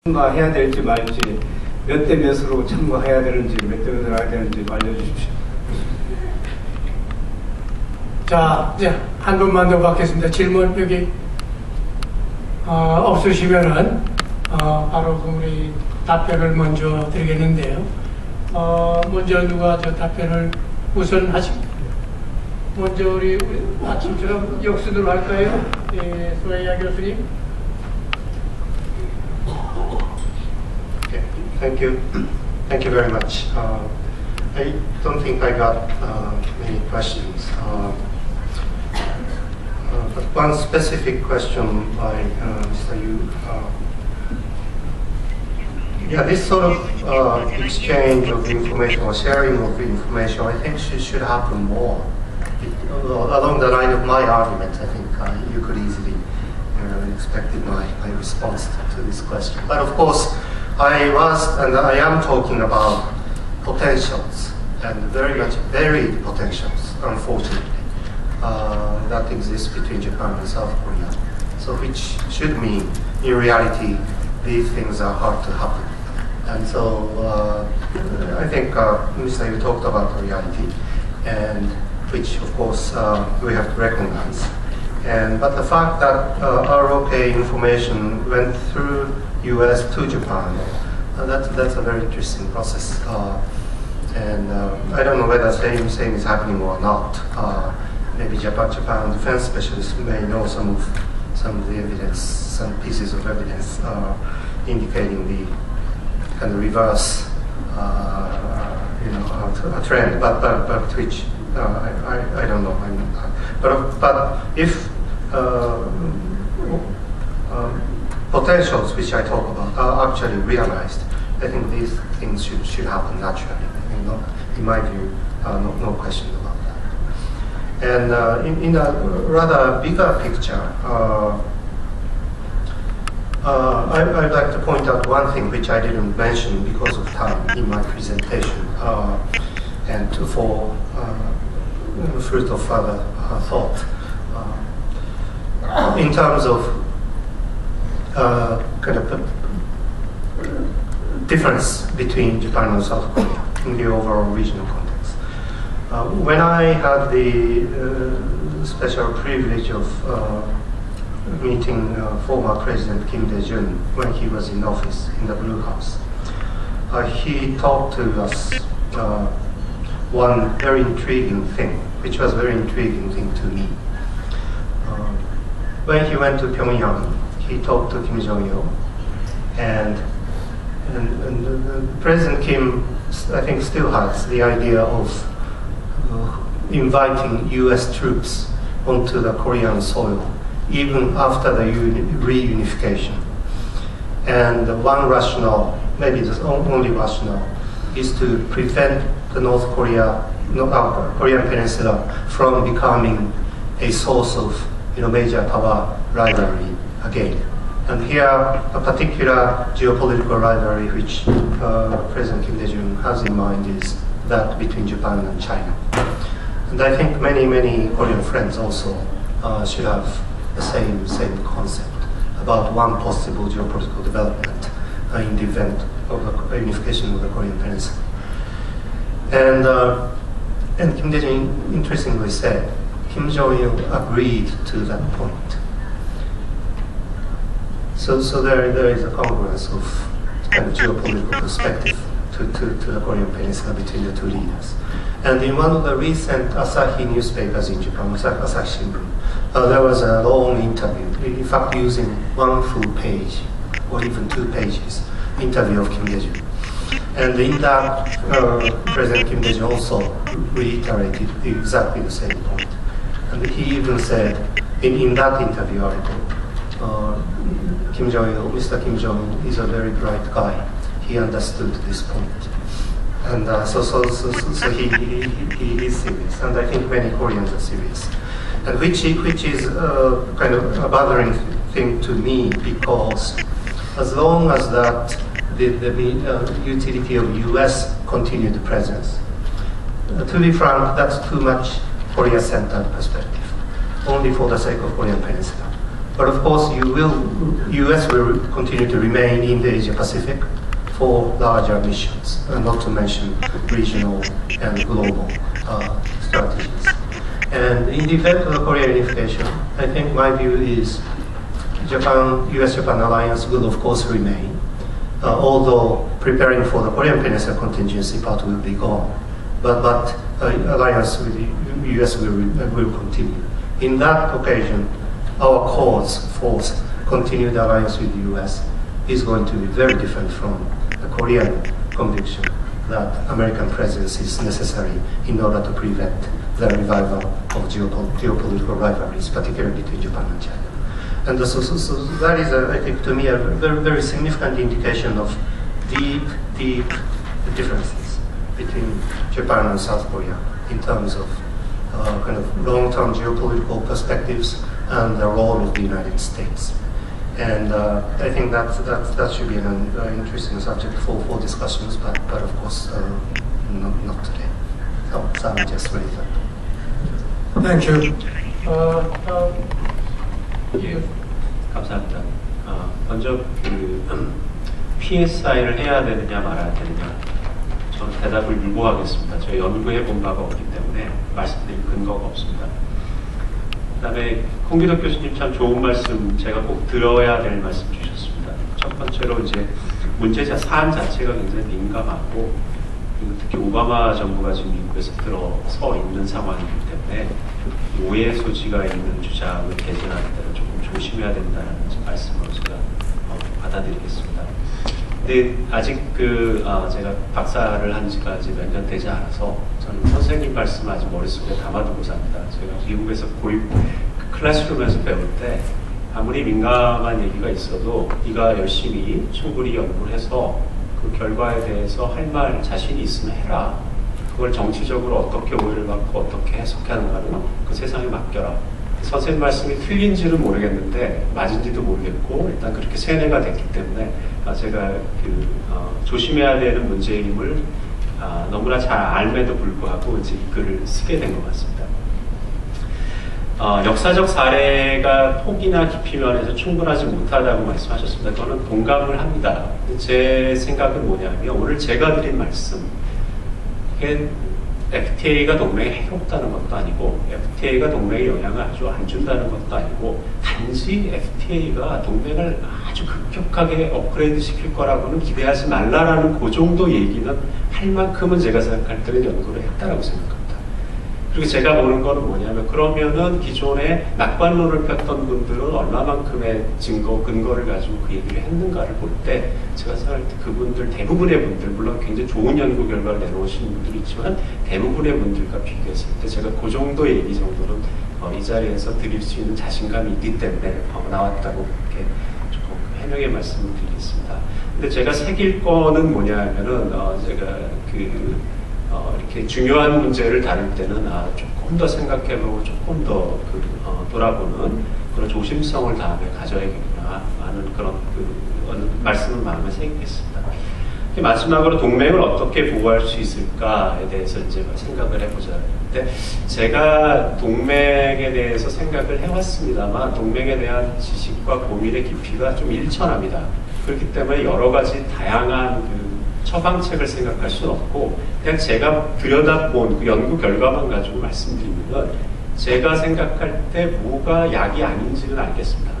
참가해야 될지 말지, 몇 대 몇으로 참가해야 되는지, 몇 대 몇으로 해야 되는지 알려주십시오. 자, 이제 한 분만 더 받겠습니다. 질문 여기 없으시면은 바로 우리 답변을 먼저 드리겠는데요. 먼저 누가 저 답변을 우선 하십니까? 먼저 우리 아침처럼 역순으로 할까요? 예, 소혜야 교수님. Okay, thank you. Thank you very much. I don't think I got many questions. But one specific question by Mr. Yu. Yeah, this sort of exchange of information or sharing of information, I think should happen more. Along the line of my argument, I think you could easily expected my response to this question. But of course, I was and I am talking about potentials, and very much varied potentials, unfortunately, that exist between Japan and South Korea. So which should mean, in reality, these things are hard to happen. And so I think Mr. Yu talked about the reality, and which of course we have to recognize. But the fact that ROK information went through US to Japan, that's a very interesting process. I don't know whether same is happening or not. Maybe Japan defense specialists may know some of the evidence, some pieces of evidence indicating the kind of reverse, a trend, but which I don't know. But if potentials which I talk about are actually realized, I think these things should happen naturally. In my view, no question about that. And in a rather bigger picture, I'd like to point out one thing which I didn't mention because of time in my presentation, and for fruit of further thought. In terms of kind of difference between Japan and South Korea in the overall regional context. When I had the special privilege of meeting former President Kim Dae-jun when he was in office in the Blue House, he talked to us one very intriguing thing, which was a very intriguing thing to me. When he went to Pyongyang, he talked to Kim Jong-il, and President Kim, I think, still has the idea of inviting US troops onto the Korean soil, even after the reunification. And one rationale, maybe the only rationale, is to prevent the Korean Peninsula from becoming a source of major power rivalry again. And here, a particular geopolitical rivalry which President Kim Dae-jun has in mind is that between Japan and China. And I think many Korean friends also should have the same concept about one possible geopolitical development in the event of the unification of the Korean Peninsula. And Kim Dae-jun interestingly said, Kim Jong-il agreed to that point. So there is a congruence of kind of geopolitical perspective to the Korean Peninsula between the two leaders. And in one of the recent Asahi newspapers in Japan, Asahi Shimbun, there was a long interview, in fact using one full page or even 2 pages, interview of Kim Dae-jun. And in that, President Kim Dae-jun also reiterated exactly the same point. And he even said, in that interview article, Mr. Kim Jong-il is a very bright guy. He understood this point. And so he is serious. And I think many Koreans are serious. And which is kind of a bothering thing to me, because as long as that the utility of US continued presence, to be frank, that's too much Korea-centered perspective, only for the sake of Korean Peninsula. But of course, U.S. will continue to remain in the Asia Pacific for larger missions, not to mention regional and global strategies. And in the event of Korean unification, I think my view is U.S.-Japan alliance will of course remain, although preparing for the Korean Peninsula contingency part will be gone. But alliance with the U.S. will continue. In that occasion, our cause for continued alliance with the U.S. is going to be very different from the Korean conviction that American presence is necessary in order to prevent the revival of geopolitical rivalries, particularly between Japan and China. And so that is, I think, to me, a very, very significant indication of deep differences between Japan and South Korea in terms of kind of long-term geopolitical perspectives and the role of the United States. And I think that should be an interesting subject for discussions, but of course, not today. So I just raise that. Thank you. 예, 감사합니다. 먼저 PSI를 해야 되느냐 말아야 되느냐, 저는 대답을 유보하겠습니다. 저희 연구해 본 바가 없기 때문에 말씀드릴 근거가 없습니다. 그다음에 홍기덕 교수님 참 좋은 말씀, 제가 꼭 들어야 될 말씀 주셨습니다. 첫 번째로 이제 문제 사안 자체가 굉장히 민감하고, 그리고 특히 오바마 정부가 지금 미국에서 들어서 있는 상황이기 때문에 오해 소지가 있는 주장을 개진하는 데는 조금 조심해야 된다는 말씀으로 제가 받아들이겠습니다. 근데 아직 제가 박사를 한 지가 아직 몇 년 되지 않아서 저는 선생님 말씀 아직 머릿속에 담아두고 삽니다. 제가 미국에서 클래스룸에서 배울 때 아무리 민감한 얘기가 있어도 네가 열심히 충분히 연구를 해서 그 결과에 대해서 할 말 자신이 있으면 해라. 그걸 정치적으로 어떻게 오해를 받고 어떻게 해석하는가는 그 세상에 맡겨라. 선생님 말씀이 틀린지는 모르겠는데 맞은지도 모르겠고 일단 그렇게 세뇌가 됐기 때문에 제가 조심해야 되는 문제임을 너무나 잘 알매도 불구하고 이제 이 글을 쓰게 된 것 같습니다. 역사적 사례가 폭이나 깊이 면에서 충분하지 못하다고 말씀하셨습니다. 저는 동감을 합니다. 제 생각은 뭐냐면 오늘 제가 드린 말씀, FTA가 동맹에 해롭다는 것도 아니고 FTA가 동맹에 영향을 아주 안 준다는 것도 아니고 단지 FTA가 동맹을 아주 급격하게 업그레이드 시킬 거라고는 기대하지 말라라는 그 정도 얘기는 할 만큼은 제가 생각할 때는 연구를 했다라고 생각합니다. 그리고 제가 보는 거는 뭐냐면 그러면은 기존에 낙관론을 폈던 분들은 얼마만큼의 근거를 가지고 그 얘기를 했는가를 볼 때 제가 생각할 때 그분들 대부분의 분들, 물론 굉장히 좋은 연구 결과를 내놓으시는 분들이 있지만 대부분의 분들과 비교했을 때 제가 그 정도 얘기 정도는 이 자리에서 드릴 수 있는 자신감이 있기 때문에 나왔다고 이렇게 조금 해명의 말씀을 드리겠습니다. 근데 제가 새길 거는 뭐냐면은 제가 이렇게 중요한 문제를 다룰 때는 조금 더 생각해보고 조금 더 돌아보는 그런 조심성을 다음에 가져야겠구나 하는 그런 말씀을 마음에 새기겠습니다. 마지막으로 동맹을 어떻게 보호할 수 있을까에 대해서 이제 생각을 해보자. 근데 제가 동맹에 대해서 생각을 해왔습니다만 동맹에 대한 지식과 고민의 깊이가 좀 일천합니다. 그렇기 때문에 여러 가지 다양한 처방책을 생각할 수는 없고 그냥 제가 들여다본 그 연구 결과만 가지고 말씀드리면 제가 생각할 때 뭐가 약이 아닌지는 알겠습니다.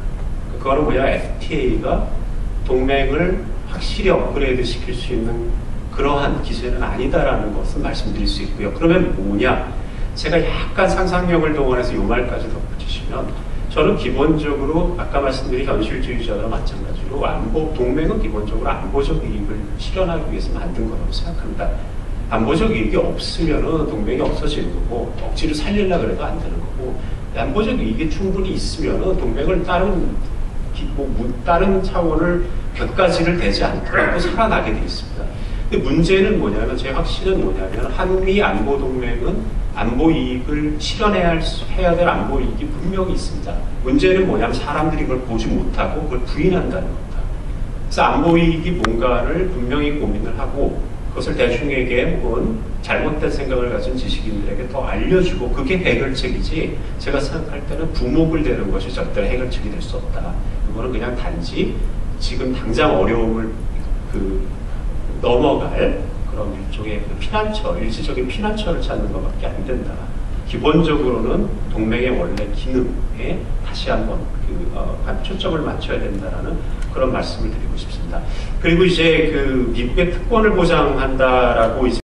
그거는 뭐냐, FTA가 동맹을 확실히 업그레이드 시킬 수 있는 그러한 기세는 아니다라는 것을 말씀드릴 수 있고요. 그러면 뭐냐, 제가 약간 상상력을 동원해서 요 말까지 덧붙이시면 저는 기본적으로 아까 말씀드린 현실주의자와 마찬가지로 동맹은 기본적으로 안보적 이익을 실현하기 위해서 만든 거라고 생각합니다. 안보적 이익이 없으면 동맹이 없어지는 거고 억지로 살리려고 해도 안 되는 거고 안보적 이익이 충분히 있으면 동맹을 다른 차원을 곁가지를 대지 않더라도 살아나게 되어 있습니다. 근데 문제는 뭐냐면 제 확신은 뭐냐면 한미 안보 동맹은 안보 이익을 실현해야 될 안보 이익이 분명히 있습니다. 문제는 뭐냐면 사람들이 그걸 보지 못하고 그걸 부인한다는 겁니다. 그래서 안보 이익이 뭔가를 분명히 고민을 하고 그것을 대중에게 혹은 잘못된 생각을 가진 지식인들에게 더 알려주고 그게 해결책이지 제가 생각할 때는 부목을 대는 것이 절대 해결책이 될 수 없다. 그거는 그냥 단지 지금 당장 어려움을 넘어갈 그런 일종의 피난처, 일시적인 피난처를 찾는 것밖에 안 된다. 기본적으로는 동맹의 원래 기능에 다시 한번 초점을 맞춰야 된다라는 그런 말씀을 드리고 싶습니다. 그리고 이제 미국의 특권을 보장한다라고 이제